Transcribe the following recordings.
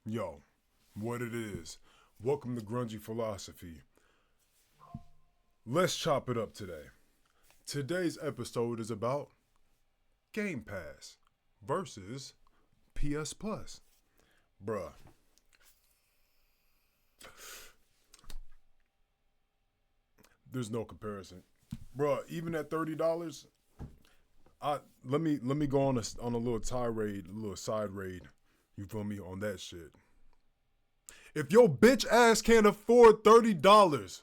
Yo, what it is. Welcome to Grungy Philosophy. Let's chop it up today. Today's episode is about Game Pass versus PS Plus. Bruh. There's no comparison. Bruh, even at $30, let me go on a little tirade, a little side raid. You feel me on that shit? If your bitch ass can't afford $30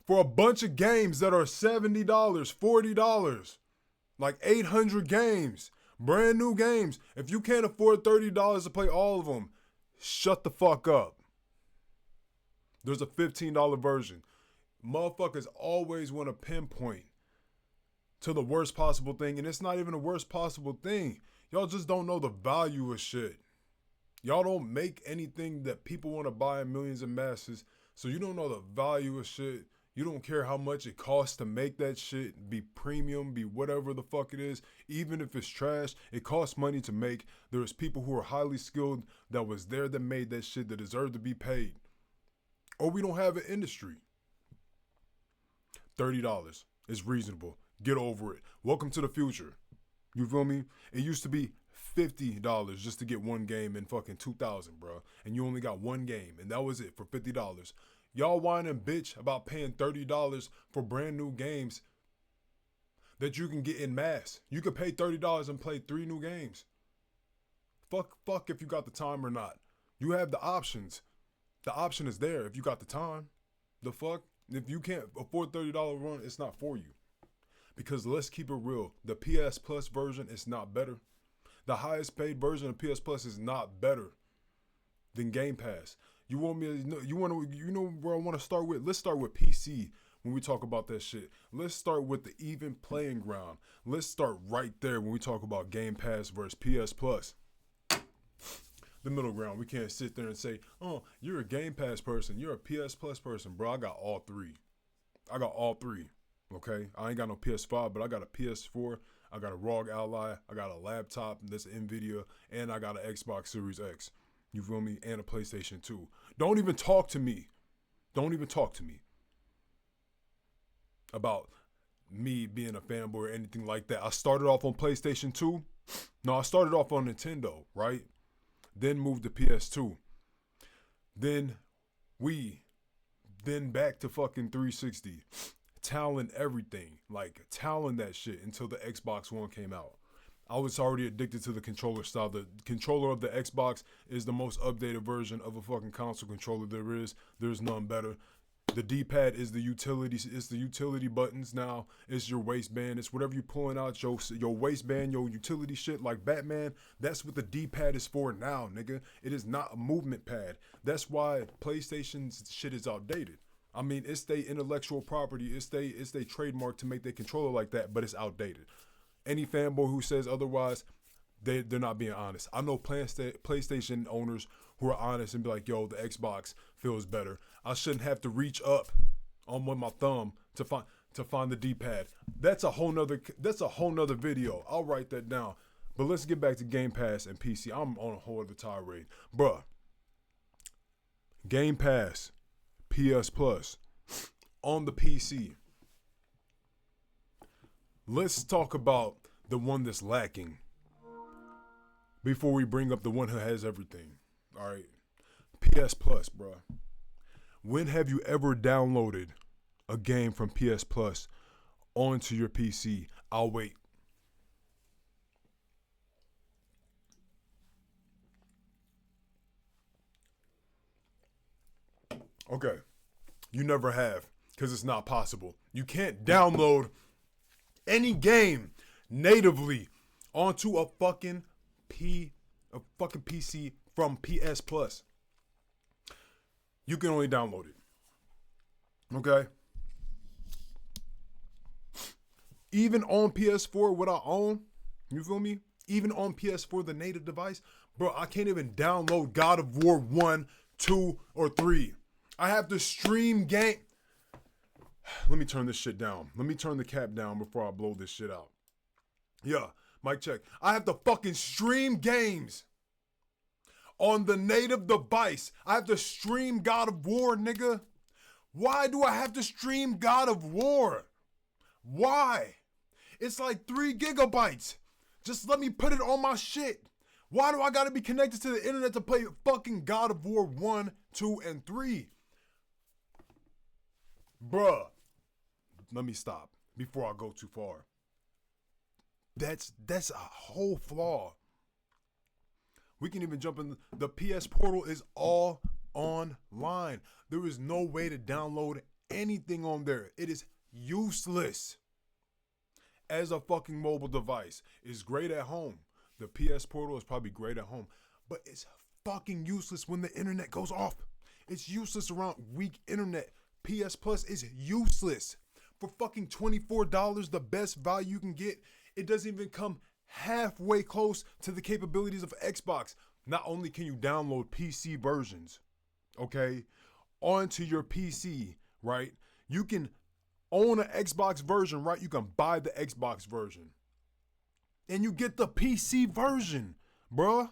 for a bunch of games that are $70, $40, like 800 games, brand new games, if you can't afford $30 to play all of them, shut the fuck up. There's a $15 version. Motherfuckers always want to pinpoint to the worst possible thing, and it's not even the worst possible thing. Y'all just don't know the value of shit. Y'all don't make anything that people want to buy in millions of masses, so you don't know the value of shit. You don't care how much it costs to make that shit, be premium, be whatever the fuck it is. Even if it's trash, it costs money to make. There's people who are highly skilled that was there that made that shit that deserve to be paid. Or we don't have an industry. $30 is reasonable. Get over it. Welcome to the future. You feel me? It used to be $50 just to get one game in fucking 2000, bro. And you only got one game, and that was it for $50. Y'all whine and bitch about paying $30 for brand new games that you can get in mass. You could pay $30 and play 3 new games. Fuck if you got the time or not. You have the options. The option is there if you got the time. The fuck? If you can't afford $30 run, it's not for you. Because let's keep it real. The PS Plus version is not better. The highest paid version of PS Plus is not better than Game Pass. You want me to you know where I want to start with? Let's start with PC when we talk about that shit. Let's start with the even playing ground. Let's start right there when we talk about Game Pass versus PS Plus. The middle ground. We can't sit there and say, "Oh, you're a Game Pass person, you're a PS Plus person." Bro, I got all three. Okay? I ain't got no PS5, but I got a PS4, I got a ROG Ally, I got a laptop that's NVIDIA, and I got an Xbox Series X. You feel me? And a PlayStation 2. Don't even talk to me about me being a fanboy or anything like that. I started off on PlayStation 2. No, I started off on Nintendo, right? Then moved to PS2. Then Wii. Then back to fucking 360. Talent everything. Like, talent that shit until the Xbox One came out. I was already addicted to the controller style. The controller of the Xbox is the most updated version of a fucking console controller there is. There's none better. The D-pad is the utility. It's the utility buttons now. It's your waistband. It's whatever you're pulling out, your waistband, your utility shit like Batman. That's what the D-pad is for now, nigga. It is not a movement pad. That's why PlayStation's shit is outdated. I mean, it's their intellectual property. It's their trademark to make their controller like that, but it's outdated. Any fanboy who says otherwise, they're not being honest. I know PlayStation owners who are honest and be like, "Yo, the Xbox feels better. I shouldn't have to reach up on with my thumb to find the D-pad." That's a whole nother video. I'll write that down. But let's get back to Game Pass and PC. I'm on a whole other tirade, bruh. Game Pass, PS Plus, on the PC. Let's talk about the one that's lacking before we bring up the one who has everything. All right. PS Plus, bro. When have you ever downloaded a game from PS Plus onto your PC? I'll wait. Okay. You never have, because it's not possible. You can't download any game natively onto a fucking PC from PS Plus. You can only download it. Okay? Even on PS4, what I own, you feel me? Even on PS4, the native device, bro, I can't even download God of War 1, 2, or 3. I have to stream game. Let me turn this shit down. Let me turn the cap down before I blow this shit out. Yeah, mic check. I have to fucking stream games on the native device. I have to stream God of War, nigga. Why do I have to stream God of War? Why? It's like 3 gigabytes. Just let me put it on my shit. Why do I gotta be connected to the internet to play fucking God of War 1, 2, and 3? Bruh. Let me stop before I go too far. That's a whole flaw. We can even jump in. The PS Portal is all online. There is no way to download anything on there. It is useless as a fucking mobile device. It's great at home. The PS Portal is probably great at home, but it's fucking useless when the internet goes off. It's useless around weak internet. PS Plus is useless. For fucking $24, the best value you can get, it doesn't even come halfway close to the capabilities of Xbox. Not only can you download PC versions, okay, onto your PC, right? You can own an Xbox version, right? You can buy the Xbox version. And you get the PC version, bruh.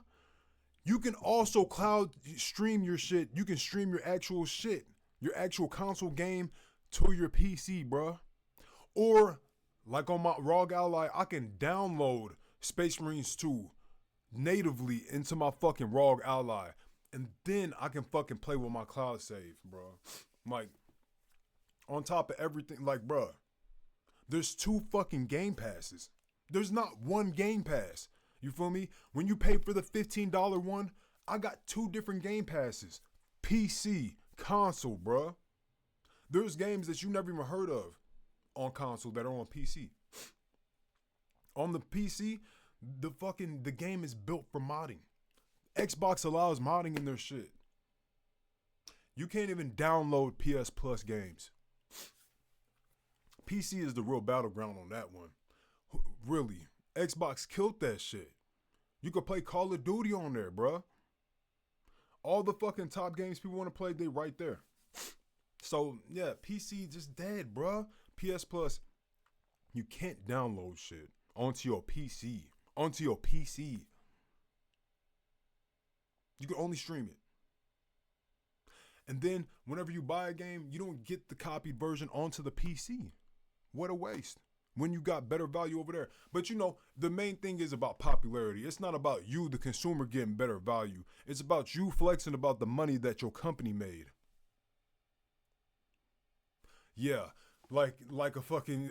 You can also cloud stream your shit. You can stream your actual shit, your actual console game to your PC, bruh. Or, like on my ROG Ally, I can download Space Marines 2 natively into my fucking ROG Ally. And then I can fucking play with my cloud save, bro. Like, on top of everything, like, bro, there's 2 fucking Game Passes. There's not one Game Pass. You feel me? When you pay for the $15 one, I got 2 different Game Passes. PC, console, bro. There's games that you never even heard of on console that are on PC. On the PC, the game is built for modding. Xbox allows modding in their shit. You can't even download PS Plus games. PC is the real battleground on that one. Really. Xbox killed that shit. You could play Call of Duty on there, bruh. All the fucking top games people want to play, they right there. So, yeah, PC just dead, bruh. PS Plus, you can't download shit onto your PC. Onto your PC. You can only stream it. And then, whenever you buy a game, you don't get the copied version onto the PC. What a waste. When you got better value over there. But you know, the main thing is about popularity. It's not about you, the consumer, getting better value. It's about you flexing about the money that your company made. Yeah, like a fucking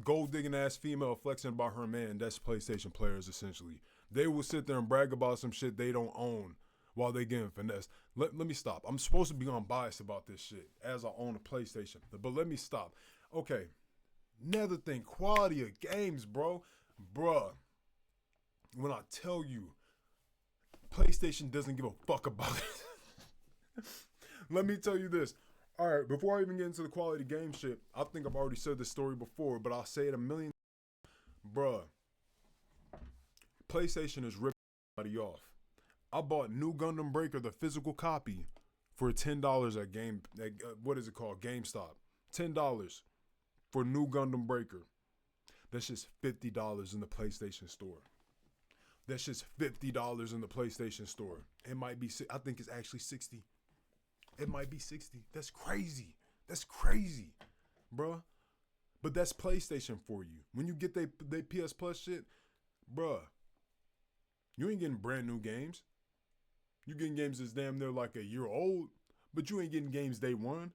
gold digging ass female flexing about her man. That's PlayStation players essentially. They will sit there and brag about some shit they don't own while they getting finesse. Let me stop. I'm supposed to be unbiased about this shit as I own a PlayStation, but let me stop. Okay. Another thing, quality of games, bro. Bruh, when I tell you, PlayStation doesn't give a fuck about it. Let me tell you this. All right, before I even get into the quality game shit, I think I've already said this story before, but I'll say it a million times. Bruh, PlayStation is ripping everybody off. I bought New Gundam Breaker, the physical copy, for $10 at what is it called? GameStop. $10. For New Gundam Breaker. That's just $50 in the PlayStation store. That's just $50 in the PlayStation store. It might be, I think it's actually 60. It might be 60. That's crazy. That's crazy, bruh. But that's PlayStation for you. When you get they PS Plus shit, bruh, you ain't getting brand new games. You getting games that's damn near like a year old, but you ain't getting games day one.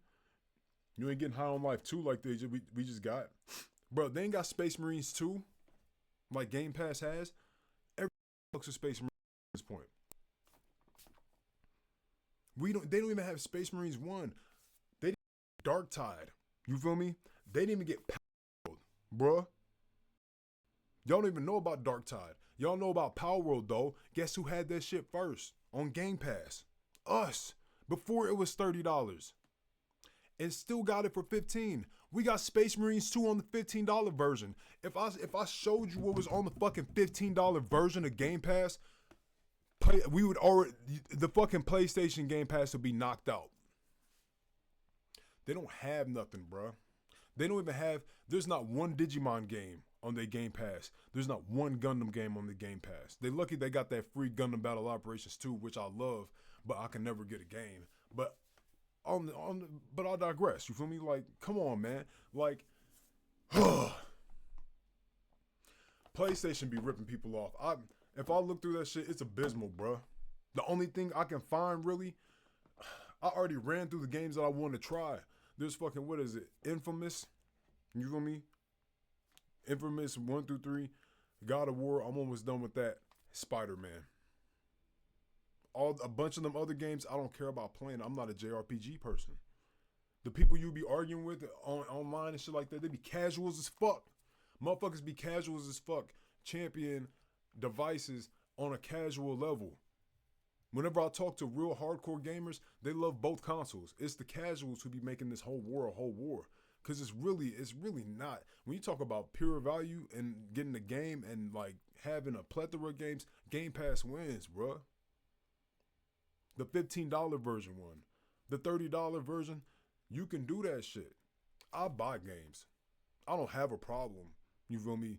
You ain't getting High on Life 2 like we just got. Bro, they ain't got Space Marines 2 like Game Pass has. Every looks at Space Marines at this point. They don't even have Space Marines 1. They didn't get Dark Tide. You feel me? They didn't even get Power World, bruh. Y'all don't even know about Dark Tide. Y'all know about Power World though. Guess who had that shit first on Game Pass? Us. Before it was $30. And still got it for $15. We got Space Marines 2 on the $15 version. If I showed you what was on the fucking $15 version of Game Pass, we would already, the fucking PlayStation Game Pass would be knocked out. They don't have nothing, bro. They don't even have, there's not one Digimon game on their Game Pass. There's not one Gundam game on the Game Pass. They lucky they got that free Gundam Battle Operations 2, which I love, but I can never get a game. But but I digress. You feel me? Like, come on, man. Like, PlayStation be ripping people off. If I look through that shit, it's abysmal, bruh. The only thing I can find really, I already ran through the games that I want to try. There's fucking, what is it? Infamous. You feel me? Infamous 1 through 3. God of War, I'm almost done with that. Spider-Man. A bunch of them other games, I don't care about playing. I'm not a JRPG person. The people you be arguing with online and shit like that, they be casuals as fuck. Motherfuckers be casuals as fuck. Champion devices on a casual level. Whenever I talk to real hardcore gamers, they love both consoles. It's the casuals who be making this whole war a whole war. Cause it's really not. When you talk about pure value and getting the game and like having a plethora of games, Game Pass wins, bruh. The $15 version won. The $30 version, you can do that shit. I buy games. I don't have a problem, you feel me,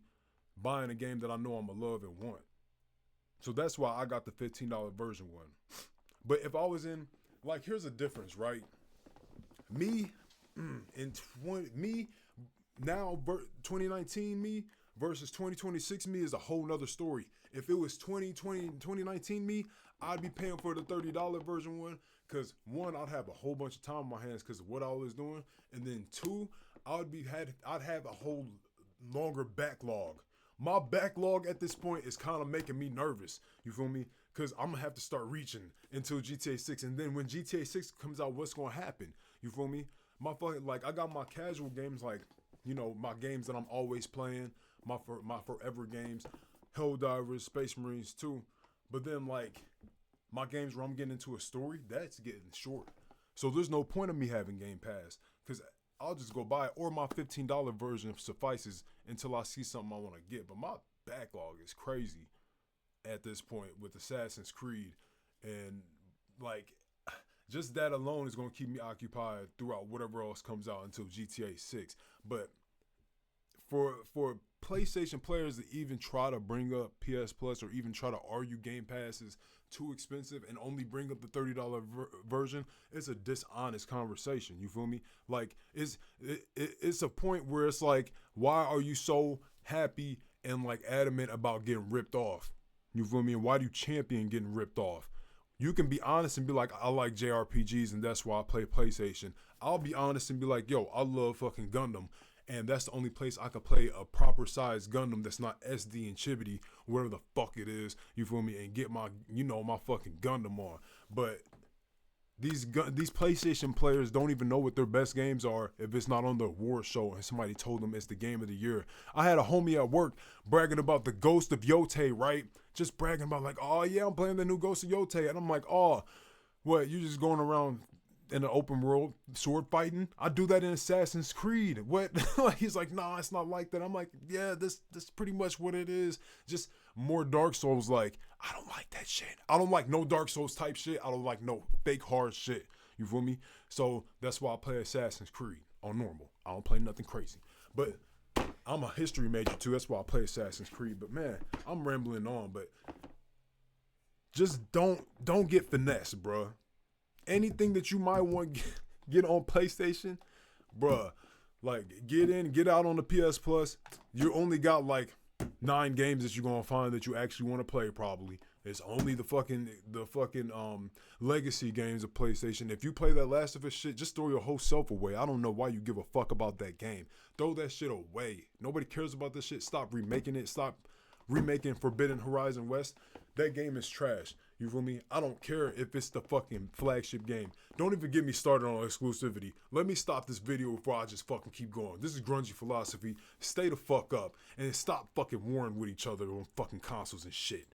buying a game that I know I'ma love and want. So that's why I got the $15 version one. But if I was in, like, here's a difference, right? Me, 2019 me versus 2026 me is a whole nother story. If it was 2019 me, I'd be paying for the $30 version one, because one, I'd have a whole bunch of time on my hands because of what I was doing, and then two, I'd have a whole longer backlog. My backlog at this point is kind of making me nervous. You feel me? Because I'm going to have to start reaching until GTA 6. And then when GTA 6 comes out, what's going to happen? You feel me? I got my casual games, like, you know, my games that I'm always playing, my forever games, Helldivers, Space Marines 2. But then, like, my games where I'm getting into a story, that's getting short. So there's no point of me having Game Pass, because I'll just go buy it, or my $15 version suffices until I see something I want to get. But my backlog is crazy at this point with Assassin's Creed, and like, just that alone is going to keep me occupied throughout whatever else comes out until GTA 6. But for PlayStation players to even try to bring up PS Plus or even try to argue Game Pass is too expensive and only bring up the $30 version, it's a dishonest conversation. You feel me? Like, it's a point where it's like, why are you so happy and like adamant about getting ripped off? You feel me? And why do you champion getting ripped off? You can be honest and be like, I like JRPGs and that's why I play PlayStation. I'll be honest and be like, yo, I love fucking Gundam. And that's the only place I could play a proper size Gundam that's not SD and Chibity, whatever the fuck it is, you feel me, and get my, you know, my fucking Gundam on. But these PlayStation players don't even know what their best games are if it's not on the award show and somebody told them it's the game of the year. I had a homie at work bragging about the Ghost of Yotei, right? Just bragging about like, oh yeah, I'm playing the new Ghost of Yotei. And I'm like, oh, what, you just going around in an open world sword fighting? I do that in Assassin's Creed. What? He's like, nah, it's not like that. I'm like, yeah, this pretty much what it is. Just more Dark Souls. Like, I don't like that shit. I don't like no Dark Souls type shit. I don't like no fake hard shit. You feel me? So that's why I play Assassin's Creed on normal. I don't play nothing crazy. But I'm a history major too. That's why I play Assassin's Creed. But man, I'm rambling on. But just don't get finessed, bruh. Anything that you might want to get on PlayStation, bruh, like, get out on the PS Plus. You only got like 9 games that you're gonna find that you actually want to play. Probably it's only the fucking legacy games of PlayStation. If you play that Last of Us shit, just throw your whole self away. I don't know why you give a fuck about that game. Throw that shit away. Nobody cares about this shit. Stop remaking it. Stop remaking Forbidden Horizon West. That game is trash. You feel me? I don't care if it's the fucking flagship game. Don't even get me started on exclusivity. Let me stop this video before I just fucking keep going. This is Grungy philosophy. Stay the fuck up and stop fucking warring with each other on fucking consoles and shit.